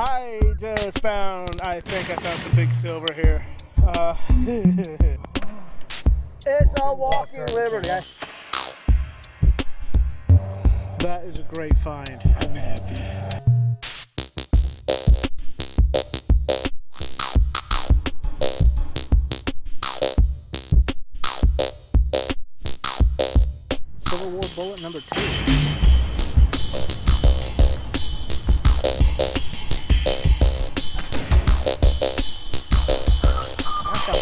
I just found, I think I found some big silver here. It's a walking liberty. That is a great find. I'm happy. Civil War bullet number 2.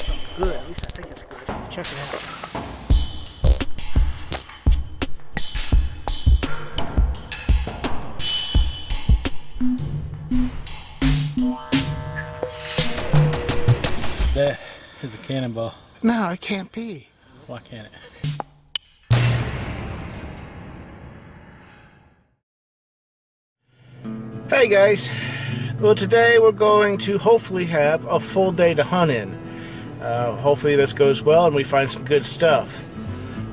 Something good, at least I think it's good. Check it out. That is a cannonball. No, it can't be. Why can't it? Hey guys, well today we're going to hopefully have a full day to hunt in. Hopefully this goes well and we find some good stuff.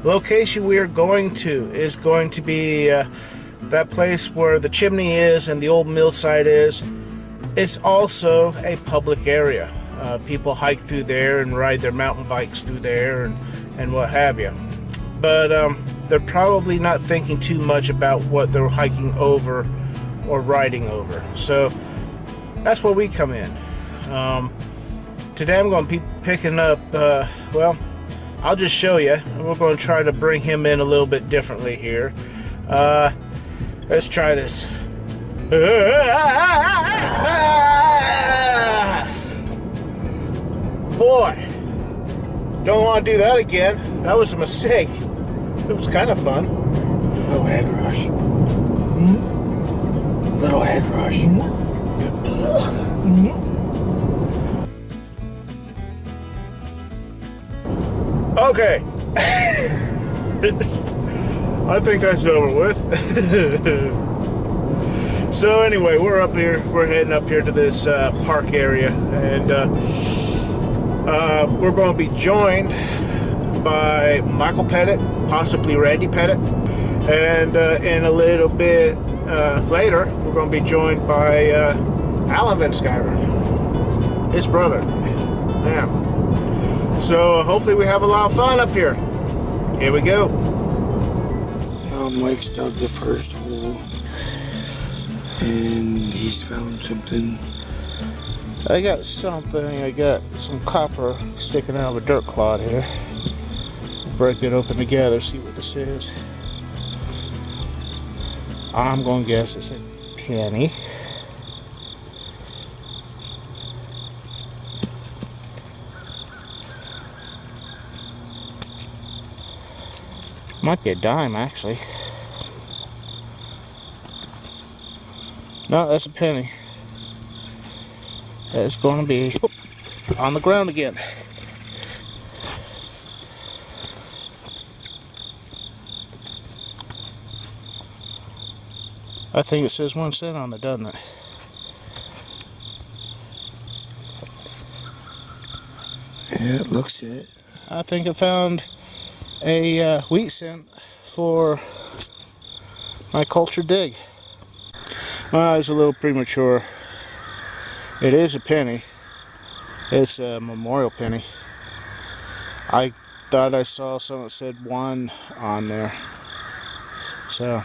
The location we are going to is going to be that place where the chimney is and the old mill site is. It's also a public area. People hike through there and ride their mountain bikes through there and what have you. But they're probably not thinking too much about what they're hiking over or riding over. So that's where we come in. Today I'm going to be picking up, well, I'll just show you. We're going to try to bring him in a little bit differently here. Let's try this. Boy, don't want to do that again. That was a mistake. It was kind of fun. Little head rush. Little head rush. Okay. I think that's over with. So anyway, we're up here. We're heading up here to this park area, and we're going to be joined by Michael Pettit, possibly Randy Pettit, and in a little bit later, we're going to be joined by Alan Van Skyver, his brother. Yeah. So hopefully we have a lot of fun up here. Here we go. Mike's dug the first hole, and he's found something. I got something. I got some copper sticking out of a dirt clod here. Break it open together, see what this is. I'm going to guess it's a penny. Might be a dime, actually. No, that's a penny. That's going to be on the ground again. I think it says 1 cent on there, doesn't it? Yeah, it looks it. I think I found a wheat cent for my culture dig. Well, it's a little premature. It is a penny. It's a memorial penny. I thought I saw something that said 1 on there. So,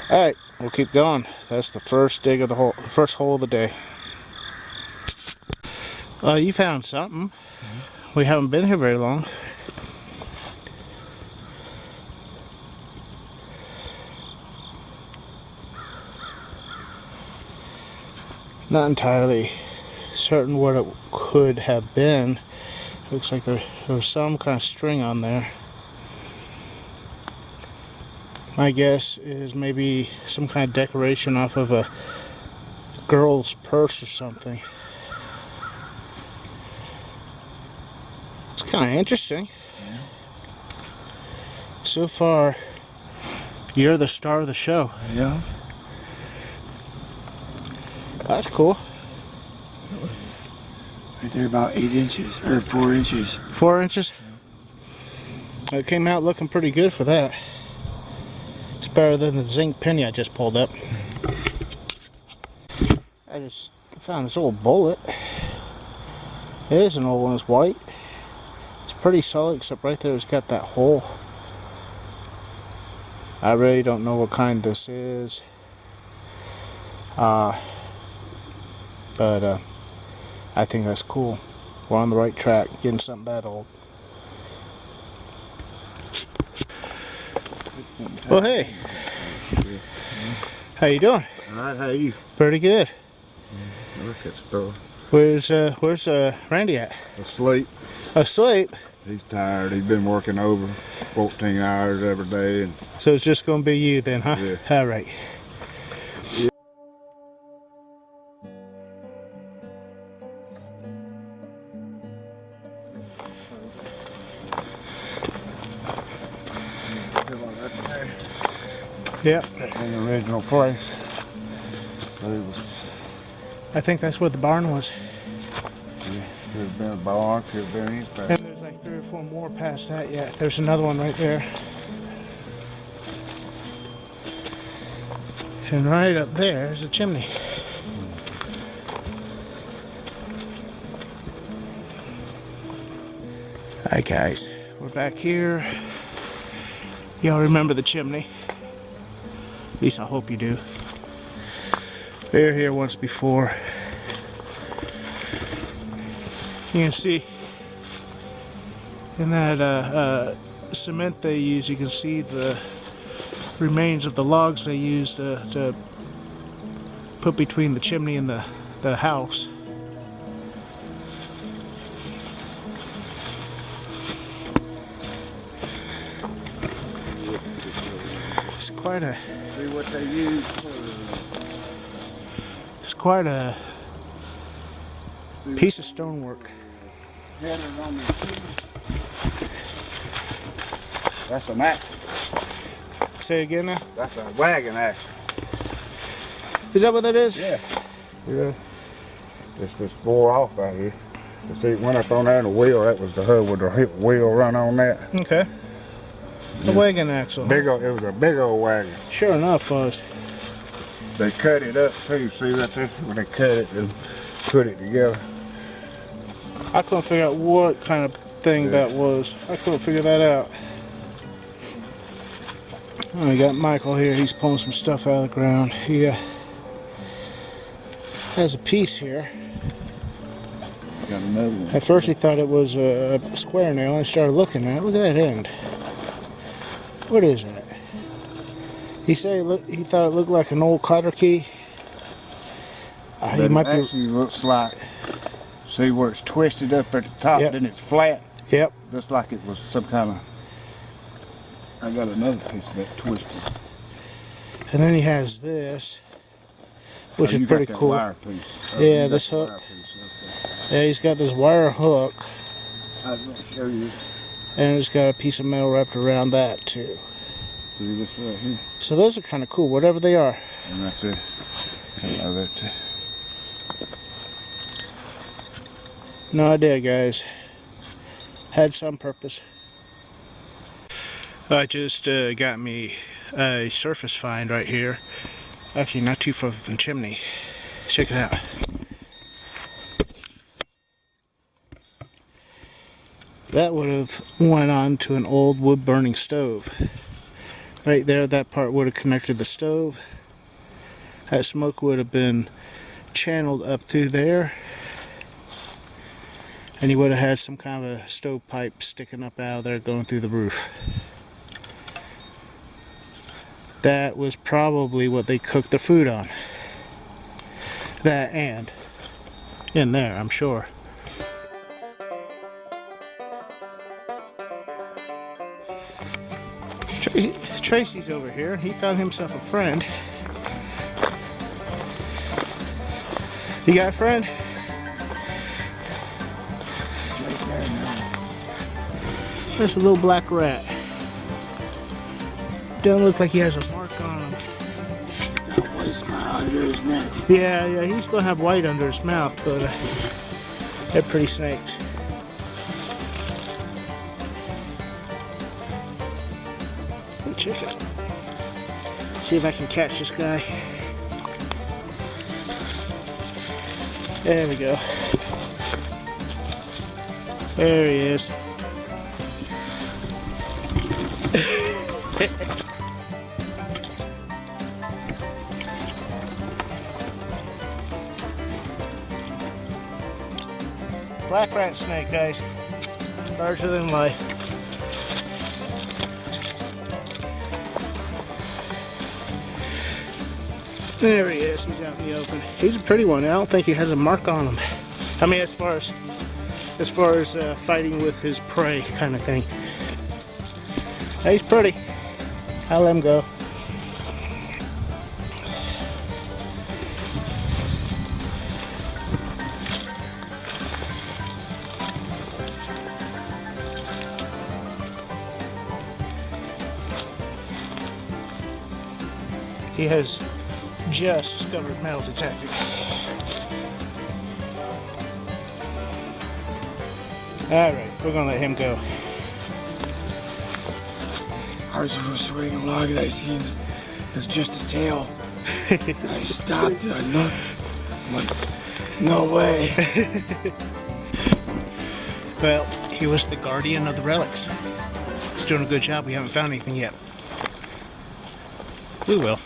alright, we'll keep going. That's the first dig of the hole, first hole of the day. You found something. Mm-hmm. We haven't been here very long. Not entirely certain what it could have been. Looks like there was some kind of string on there. My guess is maybe some kind of decoration off of a girl's purse or something. It's kind of interesting. Yeah. So far, you're the star of the show. Yeah. That's cool. Right there, about 8 inches, or 4 inches. 4 inches? Yeah. It came out looking pretty good for that. It's better than the zinc penny I just pulled up. I found this old bullet. It is an old one, it's white. It's pretty solid, except right there it's got that hole. I really don't know what kind this is. But I think that's cool. We're on the right track, getting something that old. Well, hey. How you doing? Alright, how you? Pretty good. Look at stuff. Where's Randy at? Asleep. Asleep? He's tired. He's been working over 14 hours every day. And So it's just gonna be you then, huh? Yeah. All right. Yep. in the original place. So it was, I think that's what the barn was. yeah, could have been a barn, could have been anything. And there's like 3 or 4 more past that yet. There's another one right there. And right up there is a chimney. Hi guys, we're back here. Y'all remember the chimney? At least I hope you do. They were here once before. You can see in that cement they use, you can see the remains of the logs they used to put between the chimney and the house. It's quite a See what they use for it's quite a piece of stonework. headers on the chimney. That's an axe. Say again now? That's a wagon axe. Is that what that is? Yeah. Yeah. This just bore off right here. You see, it went up on there in the wheel. That was the hub with the wheel run on that. Okay. The wagon axle. Big old, it was a big old wagon. Sure enough was. They cut it up too. See right there? When they cut it and put it together. I couldn't figure out what kind of thing that was. I couldn't figure that out. Oh, we got Michael here. He's pulling some stuff out of the ground. He has a piece here. Got another one. At first he thought it was a square nail, and I started looking at it. Look at that end. What is that? He said he thought it looked like an old cotter key. He But might it actually looks like, see where it's twisted up at the top, Yep. then it's flat. Yep. Just like it was some kind of, I got another piece of that twisted. And then he has this, which Oh, is you pretty got that cool. wire piece. Oh, Yeah, you got this the hook. wire piece, Yeah, he's got this wire hook, okay. I was going to show you. and it's got a piece of metal wrapped around that too. See this right here? So those are kind of cool, whatever they are. And right there. And right there. No idea, guys. Had some purpose. I just got me a surface find right here. Actually, not too far from Chimney. Check it out. That would have went on to an old wood burning stove. Right there, that part would have connected the stove. That smoke would have been channeled up through there. And you would have had some kind of a stovepipe sticking up out of there going through the roof. That was probably what they cooked their food on. That and in there, I'm sure. Tracy's over here. He found himself a friend. You got a friend? That's a little black rat. Don't look like he has a mark on him. Got white spot under his neck. Yeah, he's gonna have white under his mouth, but they're pretty snakes. Let me check it. See if I can catch this guy. There we go. There he is. Black rat snake, guys. Larger than life. There he is. He's out in the open. He's a pretty one. I don't think he has a mark on him. I mean, as far as fighting with his prey, kind of thing. He's pretty. I'll let him go. He has just discovered metal detecting. Alright, we're gonna let him go. I was just swinging along and I seen there's just a tail. And I stopped and I looked. I'm like, no way. Well, he was the guardian of the relics. He's doing a good job. We haven't found anything yet. We will.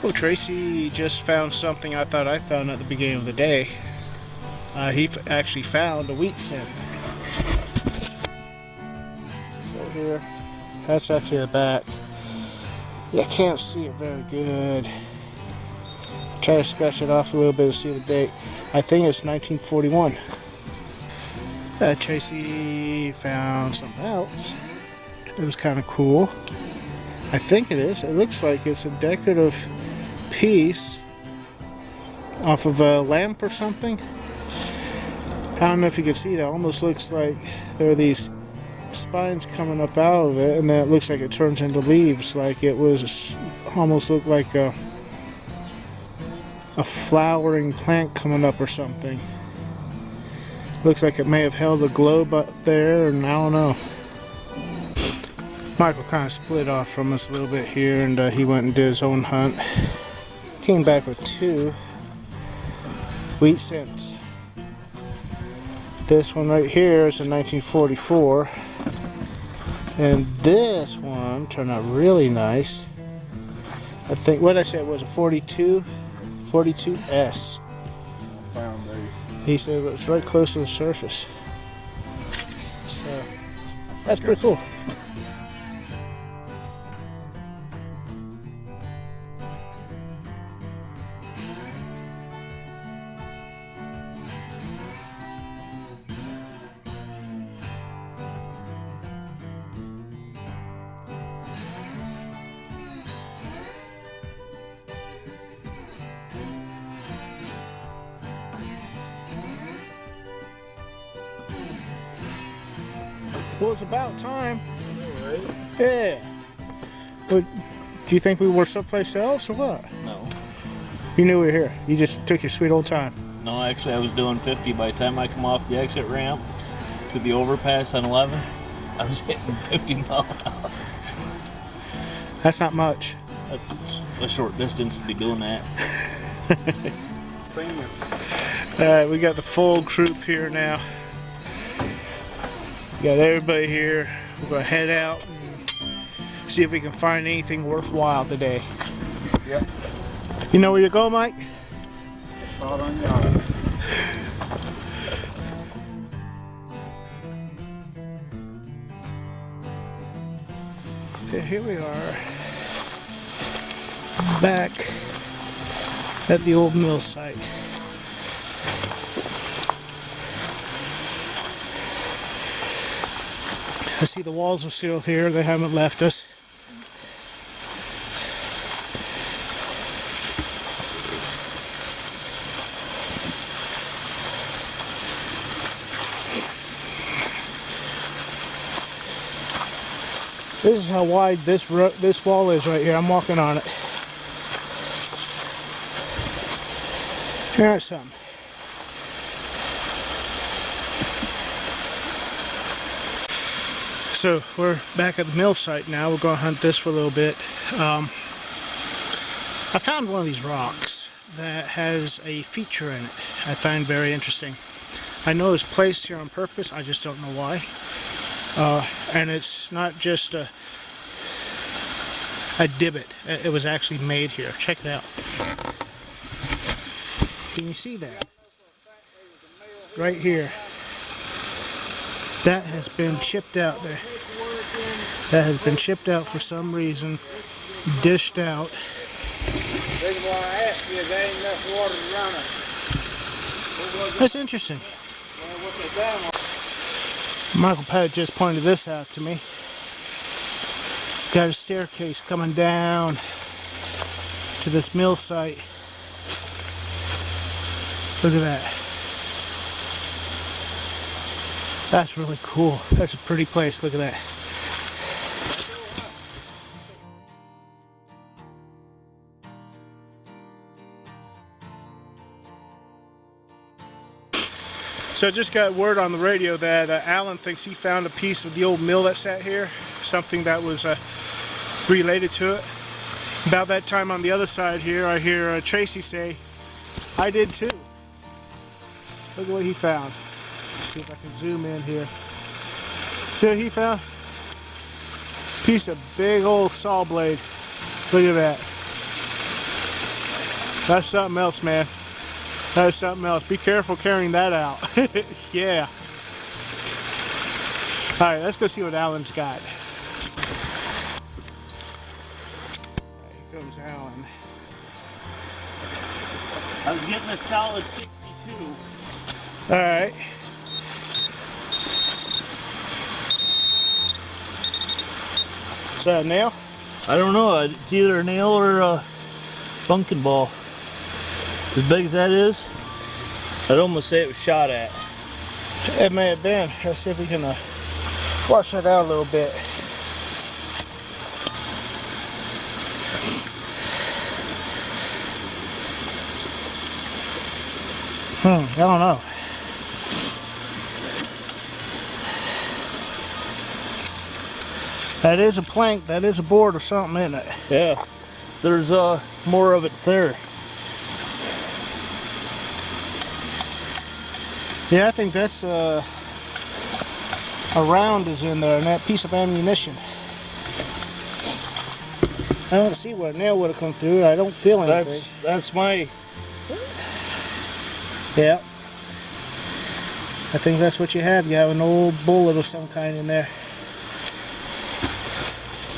Oh, Tracy just found something I thought I found at the beginning of the day. He actually found a wheat scent. Right here. That's actually the back. Yeah, I can't see it very good. Try to scratch it off a little bit to see the date. I think it's 1941. Tracy found something else. It was kind of cool. I think it is. It looks like it's a decorative piece off of a lamp or something. I don't know if you can see that. It almost looks like there are these spines coming up out of it, and then it looks like it turns into leaves, like it was almost looked like a flowering plant coming up or something. Looks like it may have held a globe up there, and I don't know. Michael kind of split off from us a little bit here, and he went and did his own hunt. Came back with 2 wheat scents. This one right here is a 1944, and this one turned out really nice. I think what I said was a 42S. He said it was right close to the surface, so that's pretty cool. Well, it's about time. Right. Yeah. But do you think we were someplace else or what? No. You knew we were here. You just took your sweet old time. No, actually I was doing 50. By the time I come off the exit ramp to the overpass on 11, I was hitting 50 miles an hour. That's not much. That's a short distance to be doing that. Alright, we got the full group here now. We got everybody here. We're going to head out and see if we can find anything worthwhile today. Yep. You know where you go, Mike? Out on yonder. Okay, here we are. Back at the old mill site. I see the walls are still here. They haven't left us. This is how wide this wall is right here. I'm walking on it. Here's some. So we're back at the mill site now. We're going to hunt this for a little bit. I found one of these rocks that has a feature in it I find very interesting. I know it's placed here on purpose, I just don't know why. And it's not just a divot, it was actually made here. Check it out. Can you see that? Right here. That has been chipped out there. That has been chipped out for some reason, dished out. The reason why I asked you is there ain't enough water to run it. That's interesting. Michael Pettit just pointed this out to me. Got a staircase coming down to this mill site. Look at that. That's really cool. That's a pretty place. Look at that. So I just got word on the radio that Alan thinks he found a piece of the old mill that sat here, something that was related to it. About that time on the other side here, I hear Tracy say, I did too. Look at what he found. Let's see if I can zoom in here. See what he found? Piece of big old saw blade. Look at that. That's something else, man. That is something else. Be careful carrying that out. Yeah. Alright, let's go see what Alan's got. Here comes Alan. I was getting a solid 62. Alright. Is that a nail? I don't know. It's either a nail or a bunking ball. As big as that is, I'd almost say it was shot at. It may have been. Let's see if we can wash that out a little bit. I don't know. That is a plank, that is a board or something, isn't it? Yeah, there's more of it there. Yeah, I think that's a round is in there and that piece of ammunition. I don't see where a nail would have come through. I don't feel anything. That's my... Yeah. I think that's what you have. You have an old bullet of some kind in there.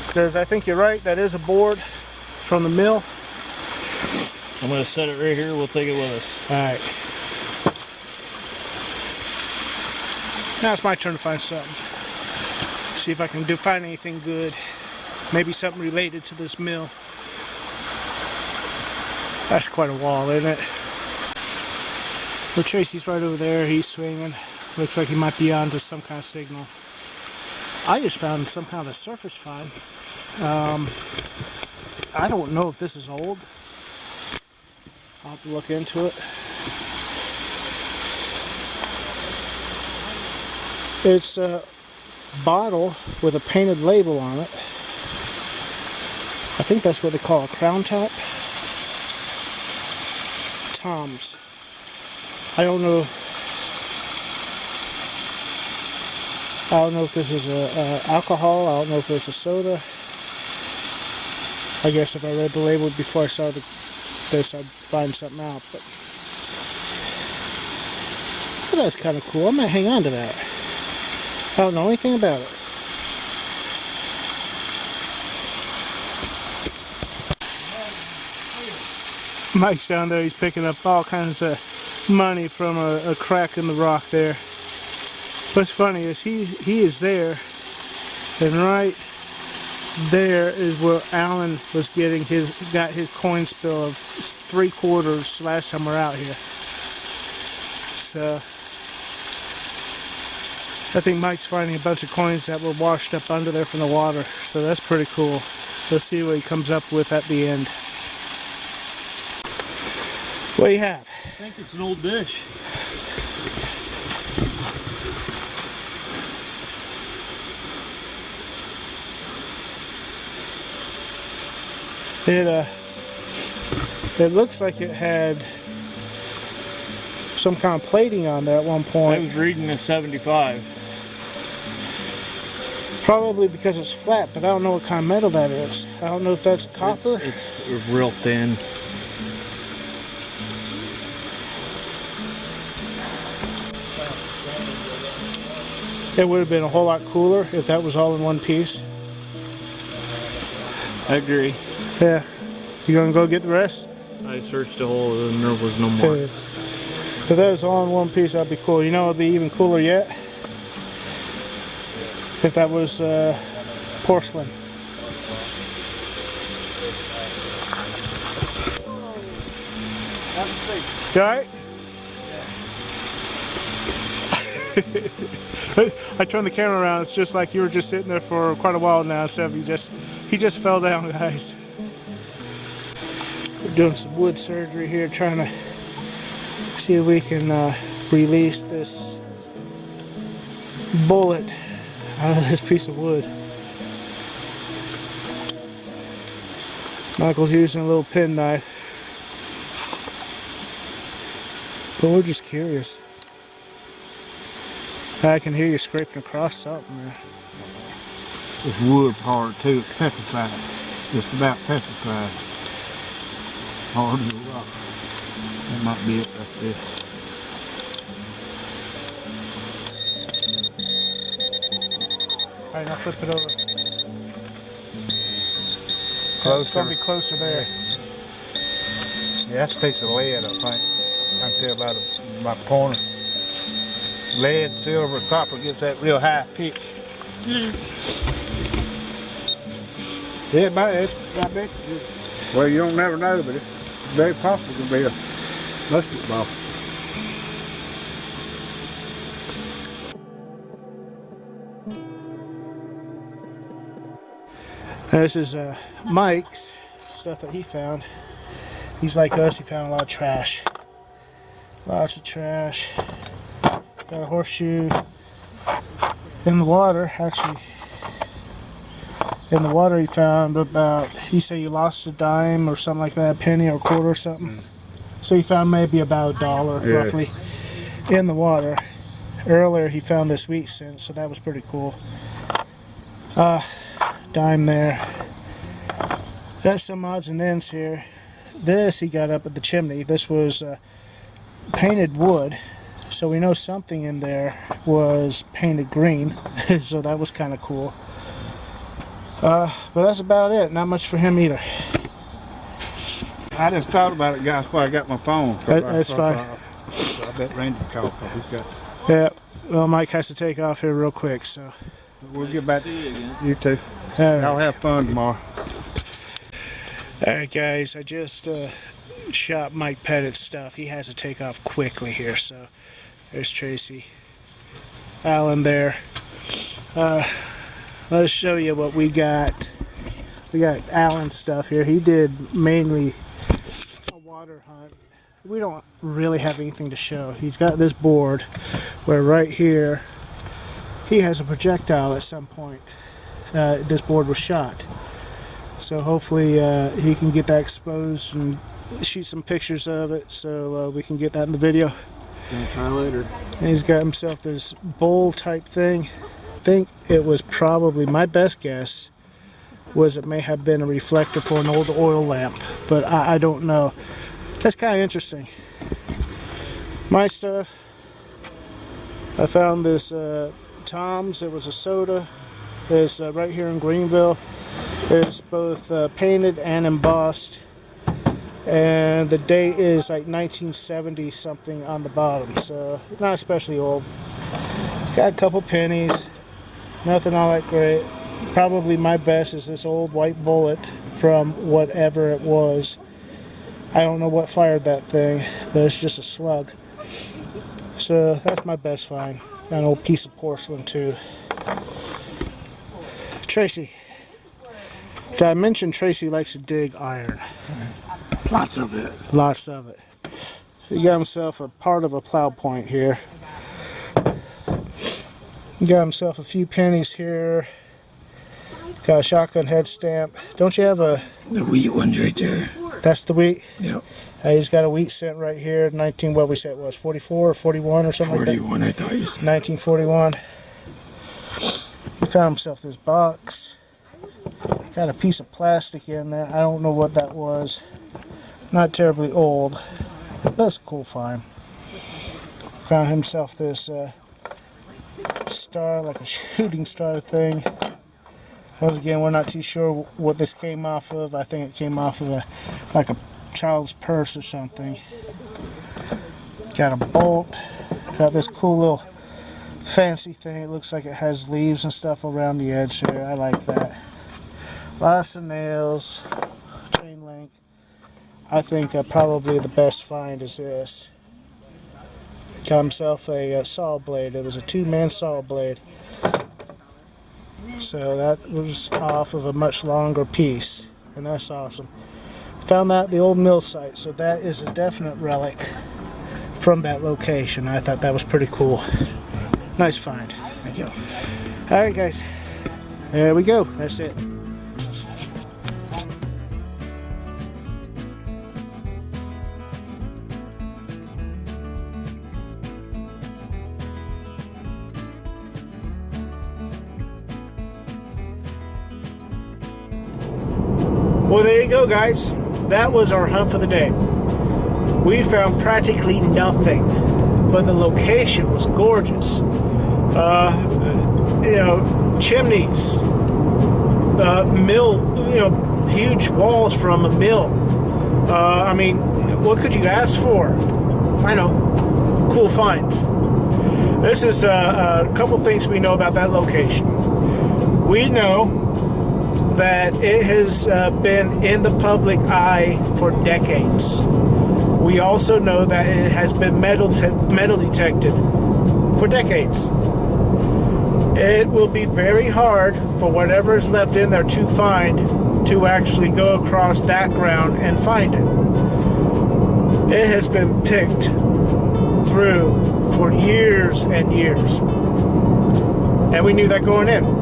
Because I think you're right, that is a board from the mill. I'm going to set it right here. We'll take it with us. Alright. Now it's my turn to find something. See if I can find anything good. Maybe something related to this mill. That's quite a wall, isn't it? Well, Tracy's right over there. He's swinging. Looks like he might be onto some kind of signal. I just found some kind of surface find. I don't know if this is old. I'll have to look into it. It's a bottle with a painted label on it. I think that's what they call a crown top. Tom's. I don't know. I don't know if this is alcohol. I don't know if it's a soda. I guess if I read the label before I saw this, I'd find something out. But that's kind of cool. I might hang on to that. I don't know anything about it. Mike's down there. He's picking up all kinds of money from a crack in the rock there. What's funny is he is there, and right there is where Alan was getting got his coin spill of 3/4 last time we're out here. So I think Mike's finding a bunch of coins that were washed up under there from the water, so that's pretty cool. Let's see what he comes up with at the end. What do you have? I think it's an old dish. It looks like it had some kind of plating on there at one point. I was reading a 75. Probably because it's flat, but I don't know what kind of metal that is. I don't know if that's copper. It's real thin. It would have been a whole lot cooler if that was all in one piece. I agree. Yeah. You gonna go get the rest? I searched the hole and there was no more. If that was all in one piece, that'd be cool. You know, it'd be even cooler yet if that was porcelain. You alright? I turned the camera around. It's just like you were just sitting there for quite a while now. Instead of he just fell down, guys. We're doing some wood surgery here, trying to see if we can release this bullet out of this piece of wood. Michael's using a little penknife, but we're just curious. I can hear you scraping across something there. This wood part too, it's petrified. Just about petrified. Hard as a rock. That might be it right there. Alright, now flip it over. Closer. It's gonna be closer there. Yeah, that's a piece of lead, I think. I can tell by the corner. Lead, silver, copper gets that real high pitch. Yeah, I bet. Well, you don't never know, but it's very possible to be a musket ball. Now, this is Mike's stuff that he found. He's like us, he found a lot of trash. Lots of trash. Got a horseshoe in the water, actually. In the water he found about, he said he lost a dime or something like that, a penny or a quarter or something. So he found maybe about $1 roughly in the water. Earlier he found this wheat cent, so that was pretty cool. Dime there. Got some odds and ends here. This he got up at the chimney. This was painted wood. So we know something in there was painted green, so that was kind of cool. But that's about it. Not much for him either. I just thought about it, guys, before I got my phone. That's fine. I bet Randy called. He's got. Yeah. Well, Mike has to take off here real quick, so. We'll get back. See you again. You too. All right. Y'all have fun tomorrow. All right, guys. I just shot Mike Pettit's stuff. He has to take off quickly here, so. There's Tracy. Alan there. Let's show you what we got. We got Alan's stuff here. He did mainly a water hunt. We don't really have anything to show. He's got this board where right here he has a projectile at some point. This board was shot. So hopefully he can get that exposed and shoot some pictures of it so we can get that in the video. Gonna try later. And he's got himself this bowl type thing. I think it was probably, my best guess was it may have been a reflector for an old oil lamp, but I don't know. That's kind of interesting. My stuff, I found this Tom's. It was a soda. It's right here in Greenville. It's both painted and embossed. And the date is like 1970 something on the bottom, so not especially old. Got a couple pennies, nothing all that great. Probably my best is this old white bullet from whatever it was. I don't know what fired that thing, but it's just a slug. So that's my best find. Got an old piece of porcelain too. Tracy. Did I mention Tracy likes to dig iron? Lots of it. Lots of it. He got himself a part of a plow point here. He got himself a few pennies here. Got a shotgun head stamp. Don't you have a... The wheat one's right there. That's the wheat? Yep. He's got a wheat cent right here. 19, what we said it was, 44 or 41 or something 41, like that? I thought you said. 1941. He found himself this box. Got a piece of plastic in there. I don't know what that was. Not terribly old. That's a cool find. Found himself this star, like a shooting star thing. Once again, we're not too sure what this came off of. I think it came off of like a child's purse or something. Got a bolt. Got this cool little fancy thing. It looks like it has leaves and stuff around the edge there. I like that. Lots of nails. Chain link. I think probably the best find is this. Got himself a saw blade. It was a 2-man saw blade. So that was off of a much longer piece. And that's awesome. Found that at the old mill site. So that is a definite relic from that location. I thought that was pretty cool. Nice find. Thank you. Alright guys. There we go. That's it. Well, there you go, guys. That was our hunt for the day. We found practically nothing, but the location was gorgeous. Chimneys, mill, huge walls from a mill. I mean, what could you ask for? I know, cool finds. This is a couple things we know about that location. We know that it has been in the public eye for decades. We also know that it has been metal detected for decades. It will be very hard for whatever is left in there to find to actually go across that ground and find it. It has been picked through for years and years. And we knew that going in.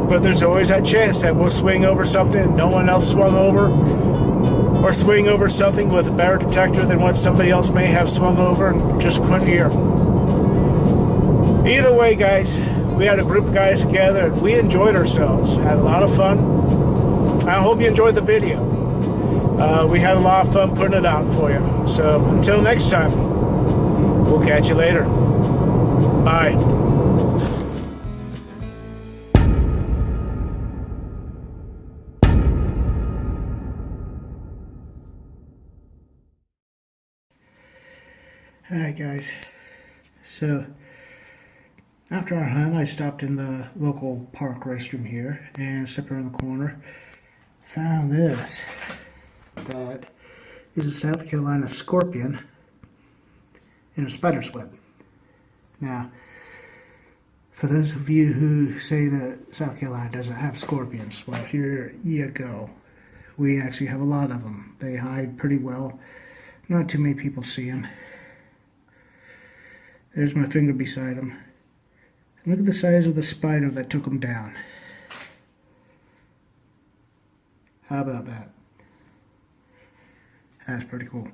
But there's always that chance that we'll swing over something no one else swung over, or swing over something with a better detector than what somebody else may have swung over and just couldn't hear. Either way, guys, we had a group of guys together and we enjoyed ourselves. Had a lot of fun. I hope you enjoyed the video. We had a lot of fun putting it out for you. So until next time, we'll catch you later. Bye. Alright guys, so after our hunt I stopped in the local park restroom here and stepped around the corner, found this, that is a South Carolina scorpion in a spider's web. Now, for those of you who say that South Carolina doesn't have scorpions, well, here you go. We actually have a lot of them. They hide pretty well. Not too many people see them. There's my finger beside him. Look at the size of the spider that took him down. How about that? That's pretty cool.